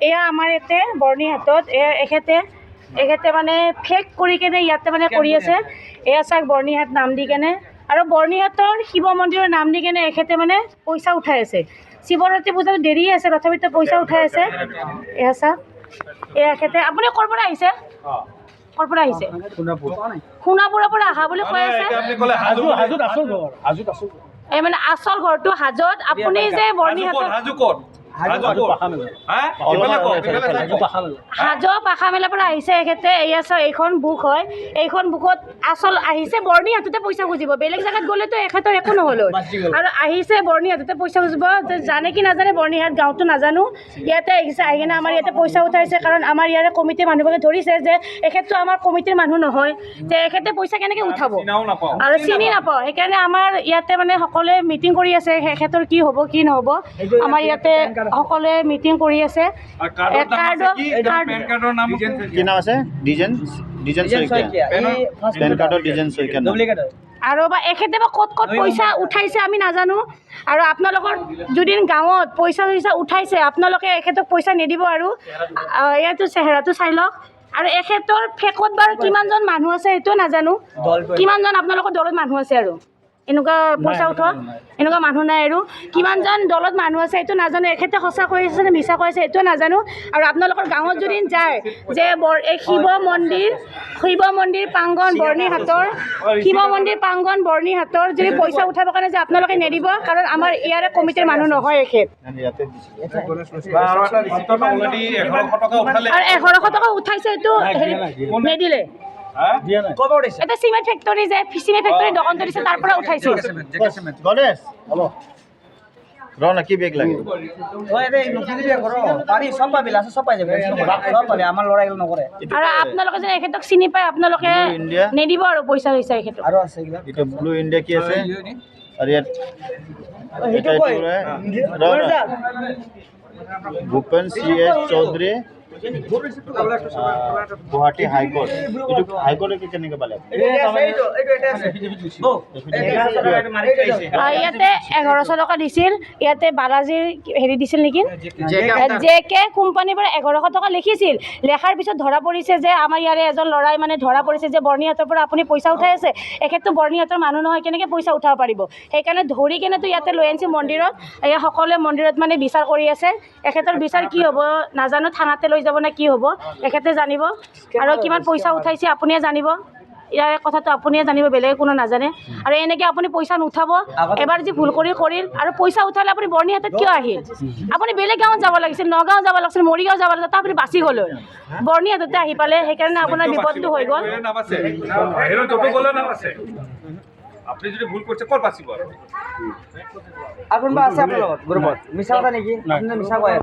এয়া আমাৰ ইয়াতে বৰ্ণিহাটত এখেতে মানে ফেক কৰি কেনে ইয়াতে মানে কৰি আছে। এয়া চাওক বৰ্ণিহাট নাম দি কেনে আৰু বৰ্ণিহাটৰ শিৱ মন্দিৰৰ নাম দি কেনে এখেতে মানে পইচা উঠাই আছে। শিৱৰাত্ৰি পূজাটো দেৰি আছে তথাপিতো পইচা উঠাই আছে। এয়া চাওক এয়া এখেতে আপুনি ক'ৰ পৰা আহিছে? ক'ৰ পৰা আহিছে? সোণাপুৰৰ পৰা অহা বুলি কৈ আছে। এই মানে আচল ঘৰটো হাজোত। আপুনি যে বৰ্ণিহাটত হাজো পাখামেলাৰ পৰা আহিছে এখেতে। এয়া চাওক এইখন বুক হয়, এইখন বুকত আচল আহিছে বৰ্ণিহাটতে পইচা খুজিব। বেলেগ জেগাত গ'লেতো এখেতৰ একো নহ'ল আৰু আহিছে বৰ্ণিহাটতে পইচা খুজিব। জানে কি নাজানে বৰ্ণিহাট গাঁৱটো নাজানো। ইয়াতে আহিছে, আহি কিনে আমাৰ ইয়াতে পইচা উঠাইছে। কাৰণ আমাৰ ইয়াৰে কমিটিৰ মানুহবোৰে ধৰিছে যে এখেতটো আমাৰ কমিটিৰ মানুহ নহয়, যে এখেতে পইচা কেনেকৈ উঠাব আৰু চিনি নাপাওঁ। সেইকাৰণে আমাৰ ইয়াতে মানে সকলোৱে মিটিং কৰি আছে এখেতৰ কি হ'ব কি নহ'ব। আমাৰ ইয়াতে সকলোৱে মিটিং কৰি আছে। আৰু বা এখেতে বা ক'ত ক'ত পইচা উঠাইছে আমি নাজানো। আৰু আপোনালোকৰ যদি গাঁৱত পইচা উঠাইছে আপোনালোকে এখেতক পইচা নিদিব। আৰু ইয়াতো চেহেৰাটো চাই লওক। আৰু এখেতৰ ফেকত বাৰু কিমানজন মানুহ আছে সেইটোও নাজানো। কিমানজন আপোনালোকৰ দলত মানুহ আছে আৰু এনেকুৱা পইচা উঠোৱা এনেকুৱা মানুহ নাই। আৰু কিমানজন দলত মানুহ আছে এইটো নাজানো। এখেতে সঁচা কৈ আছে নে মিছা কৈ আছে এইটোও নাজানো। আৰু আপোনালোকৰ গাঁৱত যদি যায় যে এই শিৱ মন্দিৰ প্ৰাংগণ বৰ্ণিহাটৰ শিৱ মন্দিৰ প্ৰাংগণ বৰ্ণিহাটৰ যদি পইচা উঠাবৰ কাৰণে যে আপোনালোকে নিদিব। কাৰণ আমাৰ ইয়াৰে কমিটিৰ মানুহ নহয় এখেত। আৰু 1100 টকা উঠাইছে এইটো হেৰি নিদিলে। এটা চিমেণ্ট ফেক্টৰী যে চিমেণ্ট ফেক্টৰী দোকানটো দিছে তাৰ পৰা উঠাইছিল। কি বেগ লাগে আৰু আপোনালোকে যদি এখেতক চিনি পায় আপোনালোকে নিদিব আৰু পইচা লৈছে এখেতক। ব্লু ইণ্ডিয়া কি আছে আৰু ইয়াত ভূপেন C.S. চৌধুৰী গুৱাহাটী হাইকোৰ্ট। এইটো হাইকোৰ্টে কেনেকৈ পালে? ইয়াতে 1100 টকা দিছিল। ইয়াতে বালাজীৰ হেৰি দিছিল নেকি JK কোম্পানীৰ পৰা 1100 টকা লিখিছিল। লেখাৰ পিছত ধৰা পৰিছে যে আমাৰ ইয়াৰে এজন ল'ৰাই মানে ধৰা পৰিছে যে বৰ্ণিহাটৰ পৰা আপুনি পইচা উঠাই আছে। এখেতটো বৰ্ণিহাটৰ মানুহ নহয়, কেনেকৈ পইচা উঠাব পাৰিব। সেইকাৰণে ধৰি কেনেতো ইয়াতে লৈ আনিছে মন্দিৰত। এয়া সকলোৱে মন্দিৰত মানে বিচাৰ কৰি আছে। এখেতৰ বিচাৰ কি হ'ব নাজানো, থানাতে লৈ যাব নে কি হ'ব এখেতে জানিব। আৰু কিমান পইচা উঠাইছে আপুনিয়ে জানিব। ইয়াৰ কথাটো আপুনিয়ে জানিব, বেলেগে কোনো নাজানে। আৰু এনেকৈ আপুনি পইচা নুঠাব। এবাৰ যি ভুল কৰিল আৰু পইচা উঠালে আপুনি বৰ্ণিহাটত কিয় আহিল? আপুনি বেলেগ গাঁৱত যাব লাগিছিল, নগাঁও যাব লাগিছিল, মৰিগাঁও যাব লাগিছিল, আপুনি বাচি গ'ল। বৰ্ণিহাটতে আহি পালে, সেইকাৰণে আপোনাৰ বিপদটো হৈ গ'ল। আপনি যদি ভুল করছে কল বাঁচিব আর এখন বা আছে আপনার লগত গ্রুপত মিছা কথা নেকি? আপনি মিছা কয়